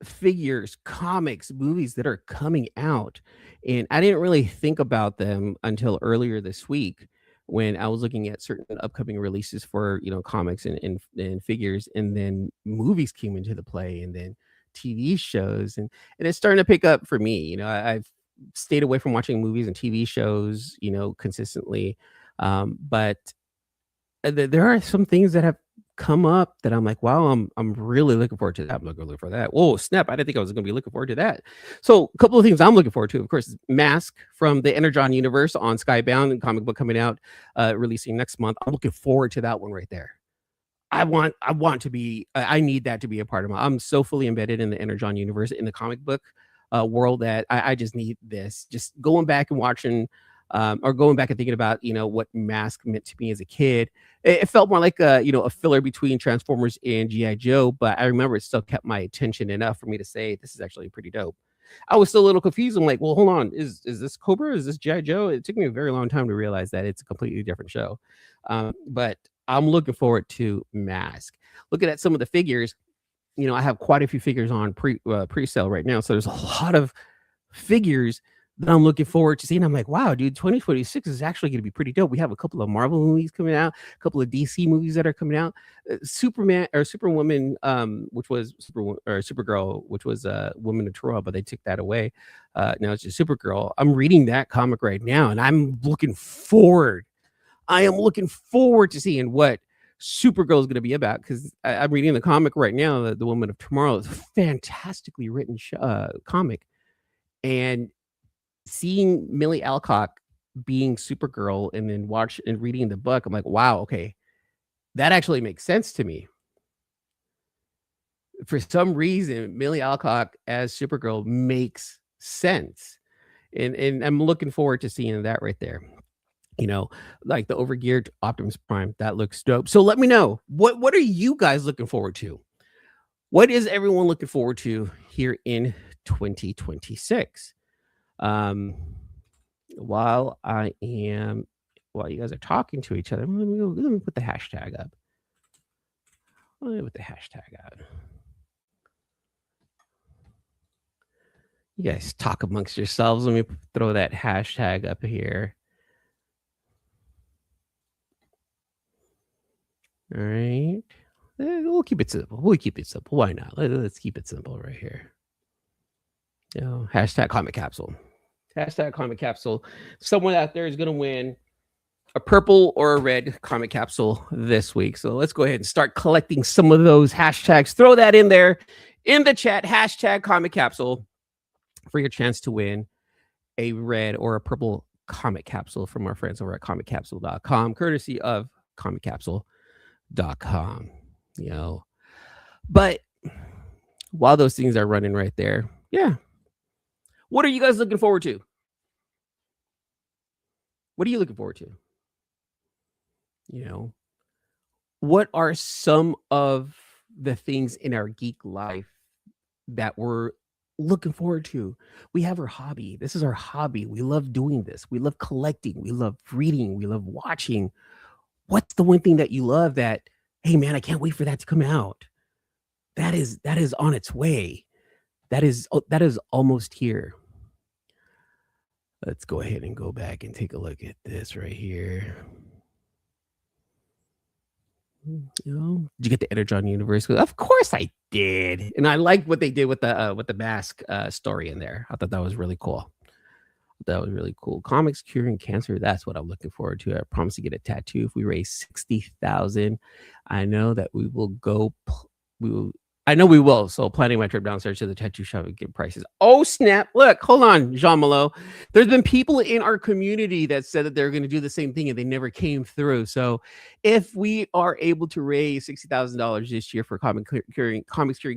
figures, comics, movies that are coming out. And I didn't really think about them until earlier this week when I was looking at certain upcoming releases for, comics and figures. And then movies came into the play, and then TV shows. And it's starting to pick up for me. I've stayed away from watching movies and TV shows, consistently. But there are some things that have come up that I'm like, wow, I'm really looking forward to that. I'm looking for that. Whoa, snap! I didn't think I was going to be looking forward to that. So, a couple of things I'm looking forward to, of course, Mask from the Energon universe on Skybound, and comic book coming out, releasing next month. I'm looking forward to that one right there. I want to be. I need that to be a part of my. I'm so fully embedded in the Energon universe in the comic book world that I just need this. Just going back and watching. Or going back and thinking about, what Mask meant to me as a kid. It felt more like a filler between Transformers and G.I. Joe, but I remember it still kept my attention enough for me to say, this is actually pretty dope. I was still a little confused. I'm like, well, hold on. Is this Cobra? Is this G.I. Joe? It took me a very long time to realize that it's a completely different show. But I'm looking forward to Mask. Looking at some of the figures, I have quite a few figures on pre-sale right now. So there's a lot of figures that I'm looking forward to seeing. I'm like, wow, dude, 2026 is actually going to be pretty dope. We have a couple of Marvel movies coming out, a couple of DC movies that are coming out. Superman or Superwoman, which was Supergirl, which was Woman of Tomorrow, but they took that away. Now it's just Supergirl. I'm reading that comic right now, and I'm looking forward. I am looking forward to seeing what Supergirl is going to be about, because I'm reading the comic right now. The Woman of Tomorrow is a fantastically written comic, and seeing Millie Alcock being Supergirl and then reading the book, I'm like, wow, okay, that actually makes sense to me. For some reason, Millie Alcock as Supergirl makes sense. And I'm looking forward to seeing that right there. Like the overgeared Optimus Prime, that looks dope. So let me know, what are you guys looking forward to? What is everyone looking forward to here in 2026? While you guys are talking to each other, let me put the hashtag up. You guys talk amongst yourselves. Let me throw that hashtag up here. All right. We'll keep it simple. Why not? Let's keep it simple right here. Hashtag Comic Capsule. Hashtag Comic Capsule. Someone out there is going to win a purple or a red comic capsule this week. So let's go ahead and start collecting some of those hashtags. Throw that in there in the chat. Hashtag Comic Capsule for your chance to win a red or a purple comic capsule from our friends over at comiccapsule.com, courtesy of comiccapsule.com. But while those things are running right there, what are you guys looking forward to? What are you looking forward to? What are some of the things in our geek life that we're looking forward to? We have our hobby. This is our hobby. We love doing this. We love collecting. We love reading. We love watching. What's the one thing that you love that, hey man, I can't wait for that to come out? That is on its way. That is almost here. Let's go ahead and go back and take a look at this right here. Did you get the Energon universe? Of course I did, and I liked what they did with the Mask story in there. I thought that was really cool. Comics curing cancer. That's what I'm looking forward to. I promise to get a tattoo if we raise 60,000. I know that we will go. I know we will. So planning my trip downstairs to the tattoo shop and get prices. Oh, snap. Look, hold on, Jean Malo. There's been people in our community that said that they're going to do the same thing and they never came through. So if we are able to raise $60,000 this year for comics curing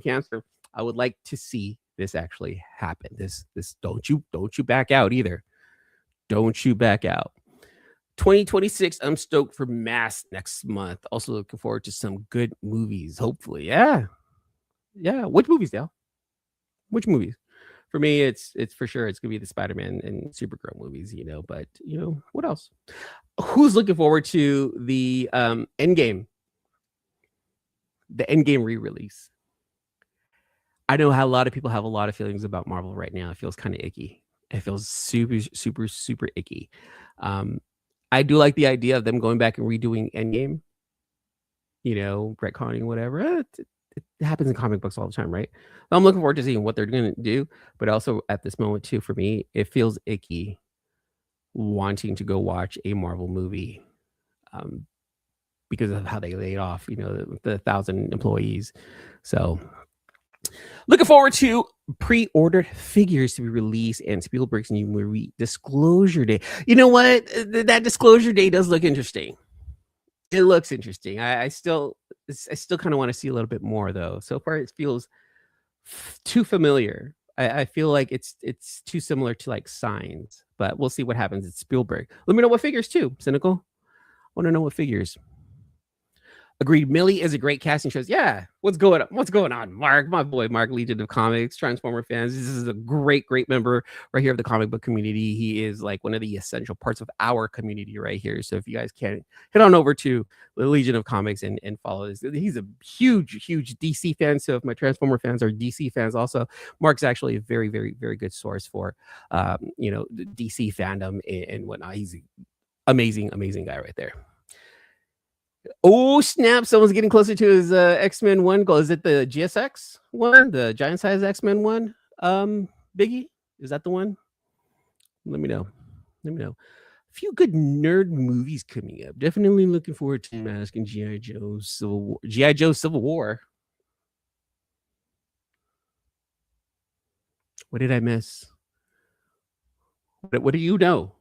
cancer, I would like to see this actually happen. This don't you back out either. Don't you back out. 2026, I'm stoked for Mask next month. Also looking forward to some good movies, hopefully. Yeah. Which movies, Dale? Which movies? For me, it's for sure it's gonna be the Spider-Man and Supergirl movies, but what else? Who's looking forward to the Endgame? The Endgame re-release. I know how a lot of people have a lot of feelings about Marvel right now. It feels kind of icky. It feels super, super, super icky. I do like the idea of them going back and redoing Endgame, retconning, whatever. It happens in comic books all the time, right? I'm looking forward to seeing what they're going to do. But also at this moment, too, for me, it feels icky wanting to go watch a Marvel movie because of how they laid off, the 1,000 employees. So looking forward to pre-ordered figures to be released and Spielberg's new movie Disclosure Day. You know what? That Disclosure Day does look interesting. It looks interesting. I still kind of want to see a little bit more, though. So far, it feels too familiar. I feel like it's too similar to like Signs, but we'll see what happens at Spielberg. Let me know what figures too, Cynical. I want to know what figures. Agreed. Millie is a great casting choice. Yeah. What's going on? What's going on, Mark? My boy, Mark, Legion of Comics, Transformer fans. This is a great member right here of the comic book community. He is like one of the essential parts of our community right here. So if you guys can head on over to the Legion of Comics and follow this. He's a huge DC fan. So if my Transformer fans are DC fans also, Mark's actually a very, very, very good source for, DC fandom and whatnot. He's an amazing guy right there. Oh snap! Someone's getting closer to his X-Men 1 goal. Is it the GSX one, the giant size X-Men 1? Biggie, is that the one? Let me know. A few good nerd movies coming up. Definitely looking forward to Mask and G.I. Joe Civil War. What did I miss? What do you know?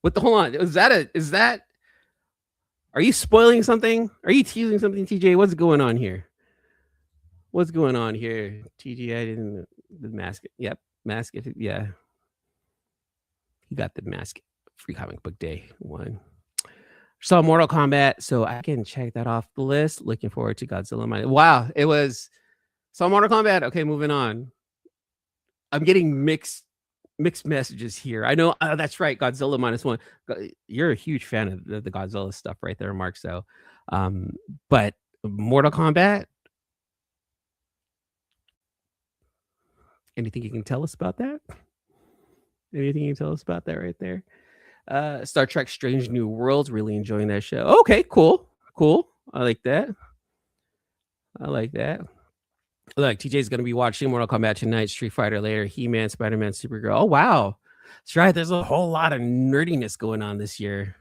Hold on. Is that? Are you spoiling something? Are you teasing something, TJ? What's going on here? TJ, I didn't. The mask. Yep. Mask. Yeah. You got the mask. Free Comic Book Day 1. Saw Mortal Kombat, so I can check that off the list. Looking forward to Godzilla. Wow. It was. Saw Mortal Kombat. Okay, moving on. I'm getting mixed messages here. I know that's right. Godzilla -1. You're a huge fan of the Godzilla stuff right there, Mark. So, but Mortal Kombat. Anything you can tell us about that? Anything you can tell us about that right there? Star Trek: Strange New Worlds. Really enjoying that show. Okay, cool. I like that. Look, TJ's going to be watching Mortal Kombat tonight, Street Fighter later, He-Man, Spider-Man, Supergirl. Oh, wow. That's right. There's a whole lot of nerdiness going on this year.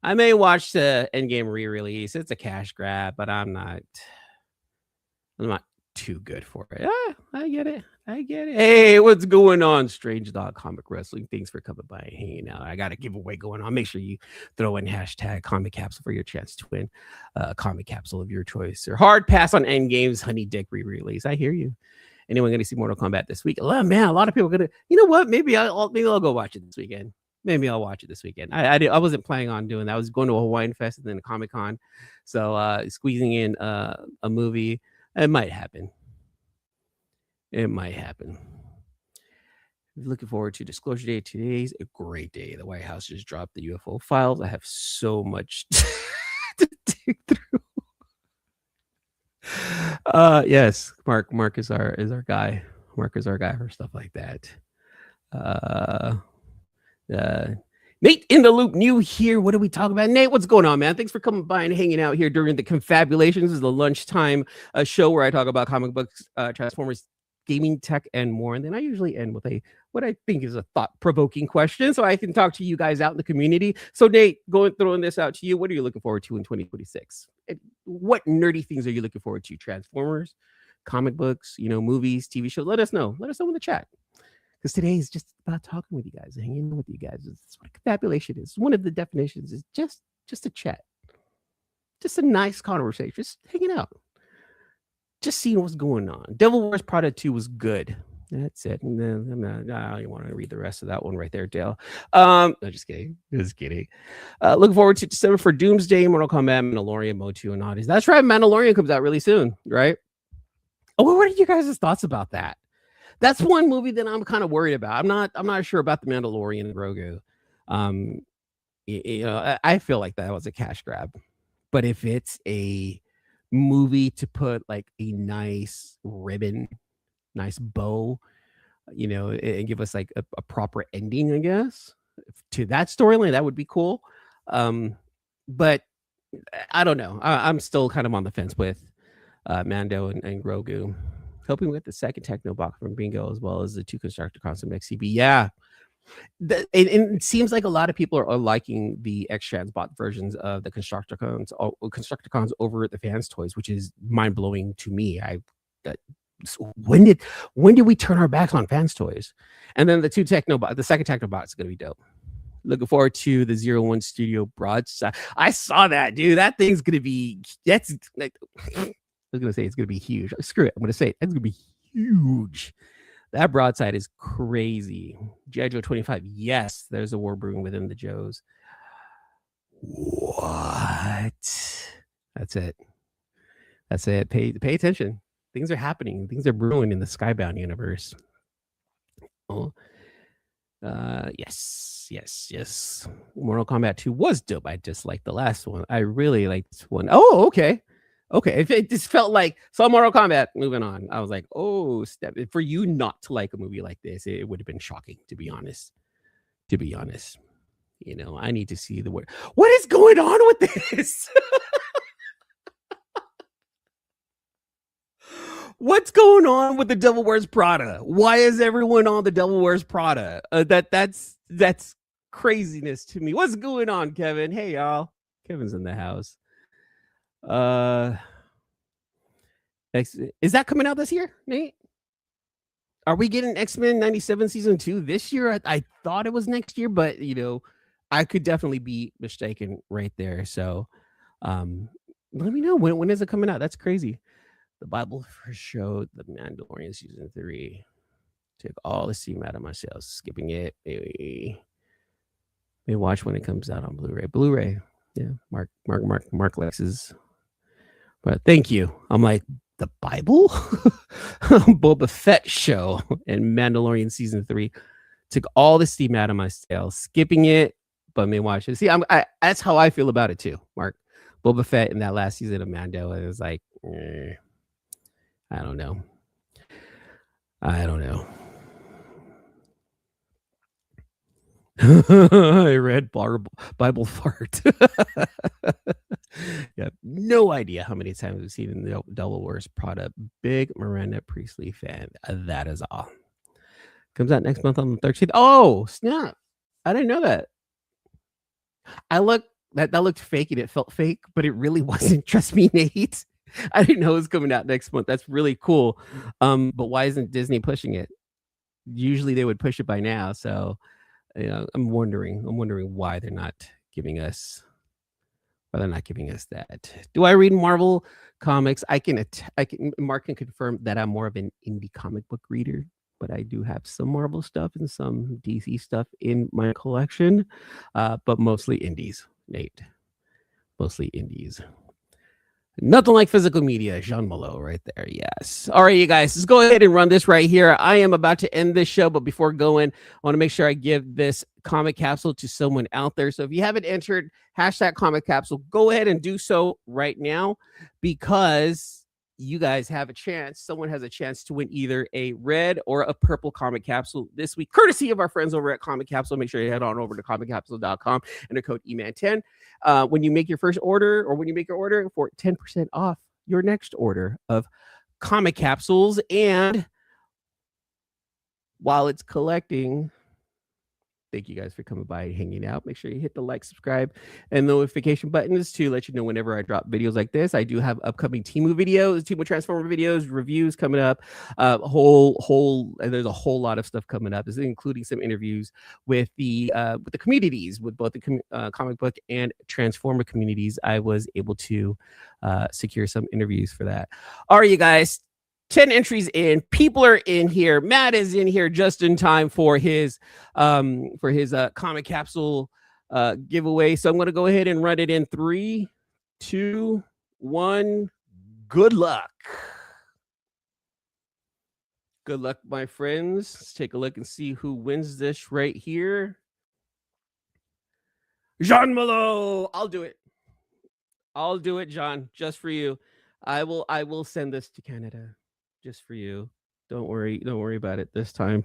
I may watch the Endgame re-release. It's a cash grab, but I'm not too good for it. I get it. Hey, what's going on? Strange Dog Comic Wrestling. Thanks for coming by and hanging out. I got a giveaway going on. Make sure you throw in hashtag Comic Capsule for your chance to win a Comic Capsule of your choice. Or hard pass on Endgame's Honey Dick re-release. I hear you. Anyone going to see Mortal Kombat this week? Oh, man, a lot of people are going to. You know what? Maybe I'll go watch it this weekend. Maybe I'll watch it this weekend. I wasn't planning on doing that. I was going to a Hawaiian Fest and then a Comic-Con. So squeezing in a movie, it might happen. Looking forward to Disclosure Day. Today's a great day. The White House just dropped the UFO files. I have so much to dig through. Yes, Mark is our guy. Mark is our guy for stuff like that. Nate in the loop, new here. What are we talking about? Nate, what's going on, man? Thanks for coming by and hanging out here during the Confabulation. This is the lunchtime show where I talk about comic books, Transformers, gaming, tech, and more. And then I usually end with what I think is a thought-provoking question, so I can talk to you guys out in the community. So, Nate, throwing this out to you. What are you looking forward to in 2026? What nerdy things are you looking forward to? Transformers, comic books, movies, TV shows? Let us know. Let us know in the chat. Because today is just about talking with you guys, hanging out with you guys. That's what confabulation is. One of the definitions is just a chat. Just a nice conversation. Just hanging out. Just seeing what's going on. Devil Wears Prada 2 was good. That's it. I don't want to read the rest of that one right there, Dale. No, just kidding. Looking forward to December for Doomsday, Mortal Kombat, Mandalorian, Motu, and Oddies. That's right. Mandalorian comes out really soon, right? Oh, what are you guys' thoughts about that? That's one movie that I'm kind of worried about. I'm not sure about the Mandalorian and Grogu. Um, I feel like that was a cash grab. But if it's a movie to put like a nice ribbon, nice bow, and give us like a proper ending, I guess, to that storyline, that would be cool. But I don't know. I'm still kind of on the fence with Mando and Grogu. Hoping with the second techno box from Bingo as well as the 2 Constructicons from XCB. Yeah. It seems like a lot of people are liking the X Transbot versions of the Constructicons over at the Fans Toys, which is mind blowing to me. When did we turn our backs on Fans Toys? And then the second Technobot is gonna be dope. Looking forward to the 01 Studio broadside. I saw that, dude. That thing's gonna be that's like I was gonna say it's gonna be huge. Screw it. I'm gonna say it's gonna be huge. That broadside is crazy. G.I. Joe 25. Yes, there's a war brewing within the Joes. What? That's it. That's it. Pay attention. Things are happening. Things are brewing in the Skybound universe. Oh. Yes. Mortal Kombat 2 was dope. I just liked the last one. I really liked this one. Oh, okay. If it just felt like some Mortal Kombat, moving on. I was like, oh, for you not to like a movie like this, it would have been shocking, to be honest. I need to see the word. What is going on with this? What's going on with the Devil Wears Prada? Why is everyone on the Devil Wears Prada? That's craziness to me. What's going on, Kevin? Hey, y'all. Kevin's in the house. Is that coming out this year, Nate? Are we getting X-Men 97 season 2 this year? I thought it was next year, but I could definitely be mistaken right there. So let me know when is it coming out. That's crazy. The Bible first showed the Mandalorian season 3. Took all the steam out of myself, skipping it. Maybe watch when it comes out on Blu-ray. Yeah, Mark Lex's. But thank you. I'm like, the Bible? Boba Fett show and Mandalorian season 3 took all the steam out of my sails, skipping it, but me watch it. See, that's how I feel about it too, Mark. Boba Fett in that last season of Mando, it was like, I don't know. I read Bible fart. Yeah, no idea how many times we've seen in the Devil Wears Prada. Big Miranda Priestley fan. That is all. Comes out next month on the 13th. Oh, snap. I didn't know that. That looked fake and it felt fake, but it really wasn't. Trust me, Nate. I didn't know it was coming out next month. That's really cool. But why isn't Disney pushing it? Usually they would push it by now. So I'm wondering why they're not giving us that. Do I read Marvel comics? Mark can confirm that I'm more of an indie comic book reader, but I do have some Marvel stuff and some DC stuff in my collection, but mostly indies, Nate. Mostly indies. Nothing like physical media. Jean Malo right there. Yes. All right, you guys, let's go ahead and run this right here. I am about to end this show, but before going, I want to make sure I give this comic capsule to someone out there. So if you haven't entered #comic capsule, go ahead and do so right now, because you guys have a chance. Someone has a chance to win either a red or a purple comic capsule this week, courtesy of our friends over at Comic Capsule. Make sure you head on over to comiccapsule.com and the code EMAN10 when you make your first order, or when you make your order, for 10% off your next order of comic capsules. And while it's collecting, thank you guys for coming by and hanging out. Make sure you hit the like, subscribe, and notification buttons to let you know whenever I drop videos like this. I do have upcoming Temu videos, Temu Transformer videos, reviews coming up. And there's a whole lot of stuff coming up. This is including some interviews with the communities, with both the comic book and Transformer communities. I was able to secure some interviews for that. All right, you guys. 10 entries in. People are in here. Matt is in here just in time for his comic capsule giveaway. So I'm going to go ahead and run it in 3, 2, 1. Good luck. Good luck, my friends. Let's take a look and see who wins this right here. Jean Malo. I'll do it. I'll do it, John, just for you. I will send this to Canada just for you. Don't worry about it this time.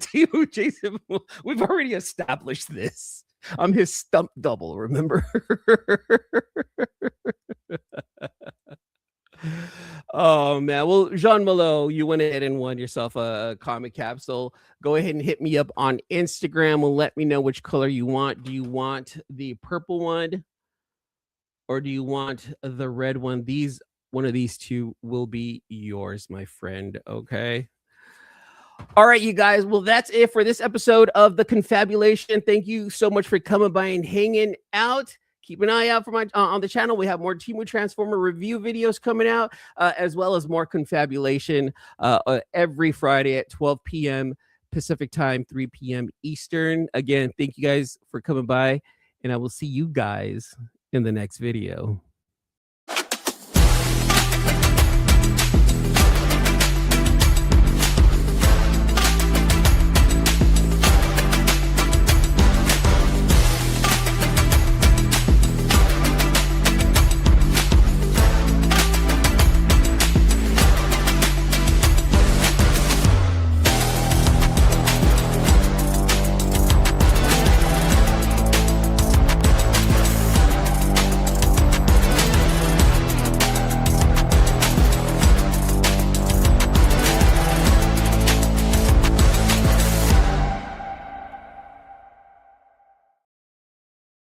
Team Jason, we've already established this. I'm his stump double, remember? Oh man, well, Jean Malo, you went ahead and won yourself a comic capsule. Go ahead and hit me up on Instagram and let me know which color you want. Do you want the purple one or do you want the red one? One of these two will be yours, my friend. Okay. All right, you guys. Well, that's it for this episode of the Confabulation. Thank you so much for coming by and hanging out. Keep an eye out for my on the channel. We have more Team Transformer review videos coming out, as well as more Confabulation every Friday at 12 p.m. Pacific time, 3 p.m. Eastern. Again, thank you guys for coming by, and I will see you guys in the next video.